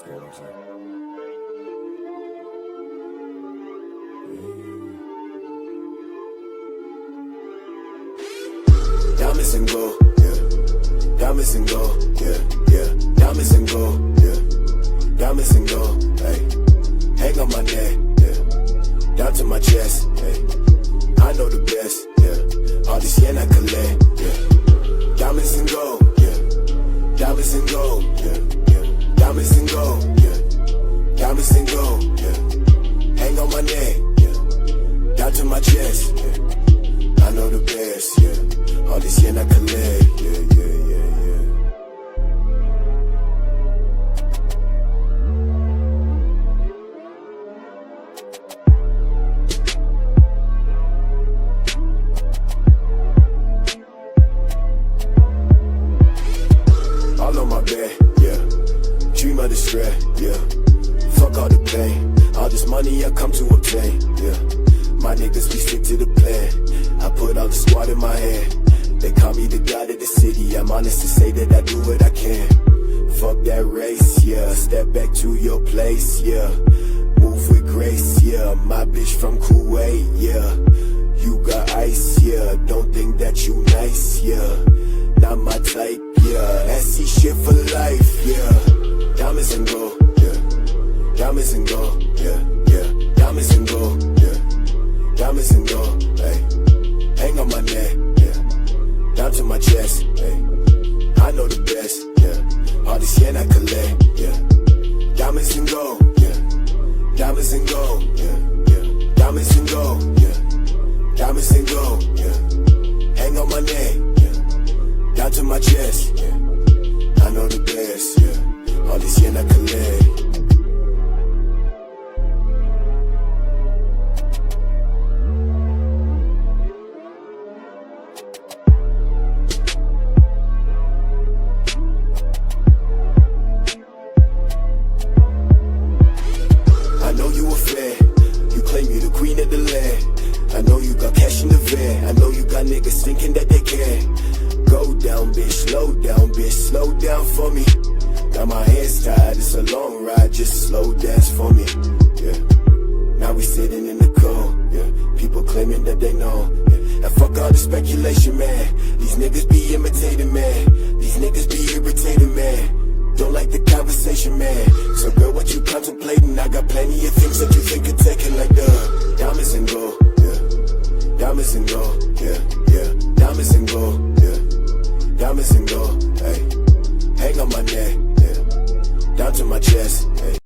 what I'm saying? Diamonds and gold, yeah. Diamonds and gold, yeah, yeah. Diamonds and gold, yeah. Diamonds and gold, hey. Hang on my neck, yeah. Down to my chest, hey. I know the best, yeah. All this yen I collect, yeah. Diamonds and gold, yeah. Diamonds and gold, yeah, yeah. Diamonds and gold, yeah. Diamonds and gold, yeah. Hang on my neck, yeah. Down to my chest, yeah. I know the best, yeah. All this yen I collect, yeah, yeah, yeah, yeah. All on my bed, yeah. Dream of the stress, yeah. Fuck all the pain. All this money I come to obtain, yeah. My niggas, we stick to the plan. I put all the squad in my hand. They call me the god of the city. I'm honest to say that I do what I can. Fuck that race, yeah. Step back to your place, yeah. Move with grace, yeah. My bitch from Kuwait, yeah. You got ice, yeah. Don't think that you nice, yeah. Not my type, yeah. SC shit for life, yeah. Diamonds and gold, yeah. Diamonds and gold, yeah, yeah. Diamonds and gold, yeah. Diamonds and gold, hey. Hang on my neck, yeah. Down to my chest, hey. I know the best, yeah. All this yen I collect, yeah. Diamonds and gold, yeah. Diamonds and gold, yeah, yeah. Diamonds and gold, yeah. Diamonds and gold, yeah. Hang on my neck, yeah. Down to my chest, yeah. I know the best, yeah. All this yen I collect. I know you a fan, you claim you the queen of the land. I know you got cash in the van, I know you got niggas thinking that they can. Go down bitch, slow down for me. Got my hands tied, it's a long ride, just slow dance for me, yeah. Now we sitting in the cold, yeah. People claiming that they know, yeah. And fuck all the speculation, man. These niggas be imitating, man. These niggas be irritating, man. Don't like the conversation, man. So girl, what you contemplating? I got plenty of things that you think of taking, like the diamonds and gold, yeah. Diamonds and gold, yeah, yeah. Diamonds and gold, yeah. Diamonds and gold, hey. Hang on my neck, yeah. Down to my chest, hey.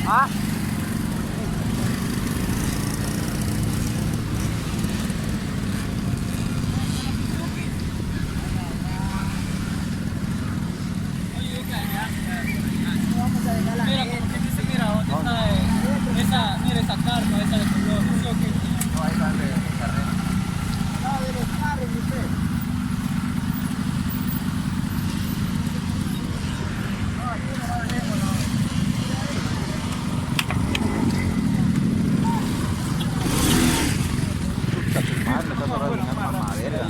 ¿Ah? Mira, como que dice, mira, ¿dónde está esa, mira esa carpa, esa de color, ¿sí o qué? No, ahí va de carrera. No, de los carros, usted. No, aquí no va a venir, no. Puta, tu madre, me estás arruinando la madera.